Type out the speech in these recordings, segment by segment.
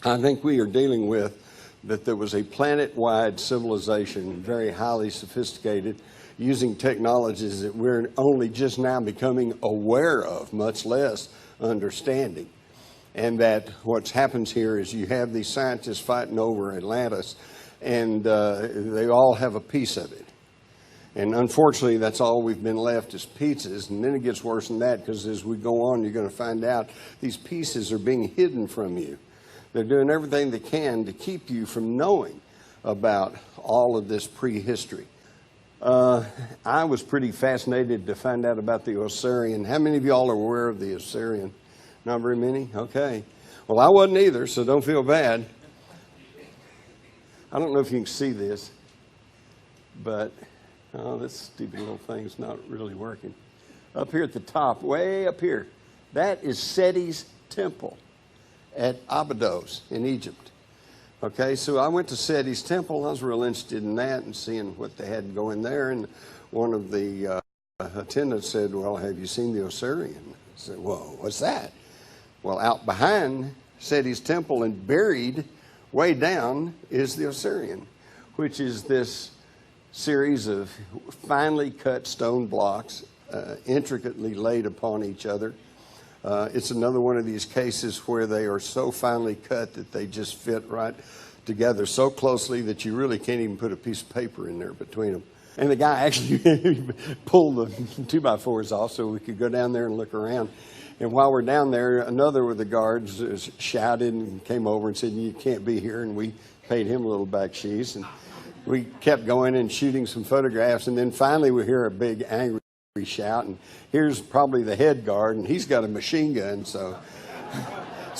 I think we are dealing with that there was a planet-wide civilization, very highly sophisticated, using technologies that we're only just now becoming aware of, much less understanding. And that what's happens here is you have these scientists fighting over Atlantis, and they all have a piece of it. And unfortunately, that's all we've been left is pieces. And then it gets worse than that, because as we go on, you're going to find out these pieces are being hidden from you. They're doing everything they can to keep you from knowing about all of this prehistory. I was pretty fascinated to find out about the Osirian. How many of y'all are aware of the Osirian? Not very many? Okay. Well, I wasn't either, so don't feel bad. I don't know if you can see this, but this stupid little thing's not really working. Up here at the top, way up here, that is Seti's temple at Abydos in Egypt. Okay, so I went to Seti's temple. I was real interested in that and seeing what they had going there. And one of the attendants said, well, have you seen the Osirian? I said, whoa, what's that? Well, out behind Seti's temple and buried way down is the Osirian, which is this series of finely cut stone blocks, intricately laid upon each other. It's another one of these cases where they are so finely cut that they just fit right together so closely that you really can't even put a piece of paper in there between them. And the guy actually pulled the 2x4s off so we could go down there and look around. And while we're down there, another of the guards shouted and came over and said, you can't be here. And we paid him a little backsheesh. And we kept going and shooting some photographs. And then finally we hear a big angry shout, and here's probably the head guard, and he's got a machine gun, so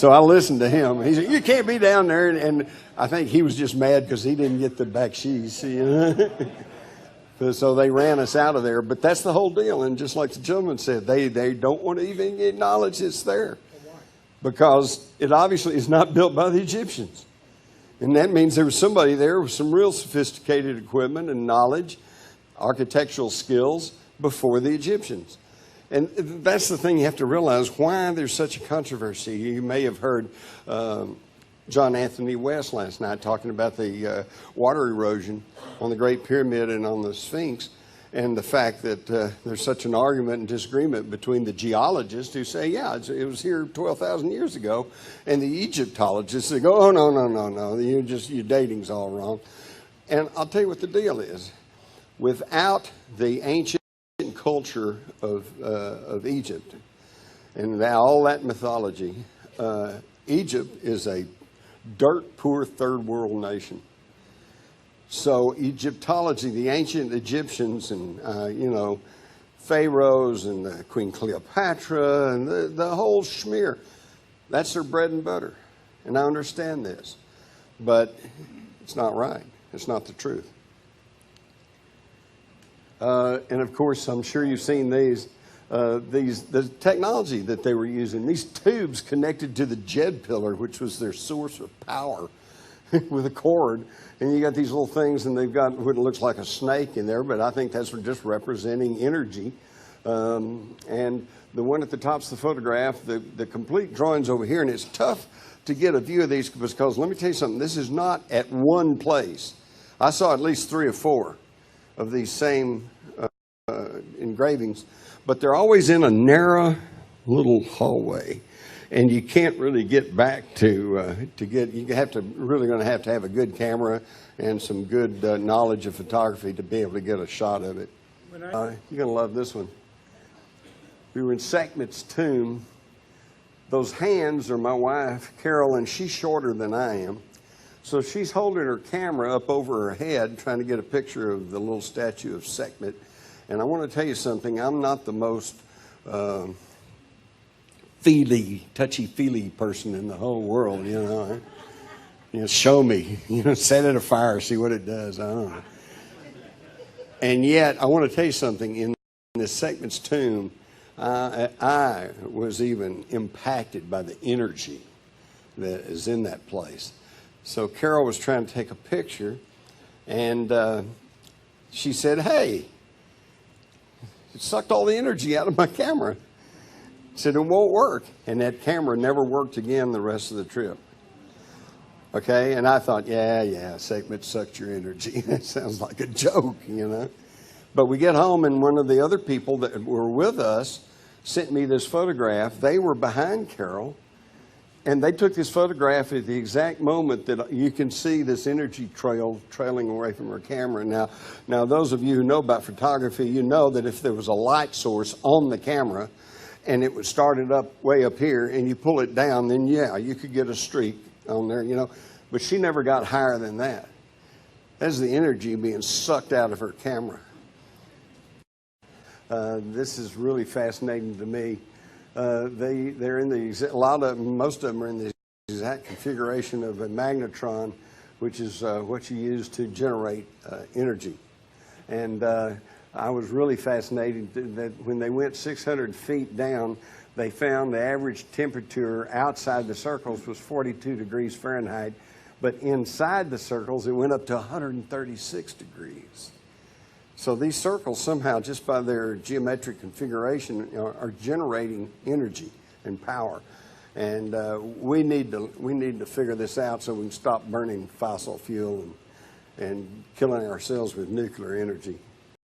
I listened to him. He said, you can't be down there, and I think he was just mad because he didn't get the backsheesh, you know? So they ran us out of there, but that's the whole deal. And just like the gentleman said, they don't want to even acknowledge it's there, because it obviously is not built by the Egyptians. And that means there was somebody there with some real sophisticated equipment and knowledge, architectural skills, before the Egyptians. And that's the thing you have to realize, why there's such a controversy. You may have heard John Anthony West last night talking about the water erosion on the Great Pyramid and on the Sphinx, and the fact that there's such an argument and disagreement between the geologists who say, yeah, it was here 12,000 years ago, and the Egyptologists that go, oh, no, your dating's all wrong. And I'll tell you what the deal is. Without the ancient culture of Egypt and all that mythology, Egypt is a dirt poor third world nation. So Egyptology, the ancient Egyptians and pharaohs and the Queen Cleopatra and the whole schmear, that's their bread and butter. And I understand this, but it's not right. It's not the truth. And of course, I'm sure you've seen the technology that they were using. These tubes connected to the Jed pillar, which was their source of power, with a cord. And you got these little things, and they've got what looks like a snake in there, but I think that's just representing energy. And the one at the top's the photograph. The complete drawing's over here, and it's tough to get a view of these because let me tell you something. This is not at one place. I saw at least 3 or 4 of these same engravings, but they're always in a narrow little hallway, and you can't really get back to get. You have to have a good camera and some good knowledge of photography to be able to get a shot of it. You're gonna love this one. We were in Sekhmet's tomb. Those hands are my wife Carol, and she's shorter than I am. So she's holding her camera up over her head, trying to get a picture of the little statue of Sekhmet. And I want to tell you something. I'm not the most touchy-feely person in the whole world, show me, set it afire, see what it does. I don't know. And yet, I want to tell you something. In this Sekhmet's tomb, I was even impacted by the energy that is in that place. So Carol was trying to take a picture, and she said, hey, it sucked all the energy out of my camera. I said, it won't work. And that camera never worked again the rest of the trip. Okay, and I thought, yeah, segment sucked your energy. That sounds like a joke, you know. But we get home, and one of the other people that were with us sent me this photograph. They were behind Carol, and they took this photograph at the exact moment that you can see this energy trail trailing away from her camera. Now, those of you who know about photography, you know that if there was a light source on the camera, and it was started up way up here, and you pull it down, then yeah, you could get a streak on there, you know. But she never got higher than that. That's the energy being sucked out of her camera. This is really fascinating to me. They're in the most of them are in the exact configuration of a magnetron, which is what you use to generate energy. And I was really fascinated that when they went 600 feet down, they found the average temperature outside the circles was 42 degrees Fahrenheit, but inside the circles it went up to 136 degrees. So these circles somehow, just by their geometric configuration, are generating energy and power. And we need to figure this out so we can stop burning fossil fuel and killing ourselves with nuclear energy.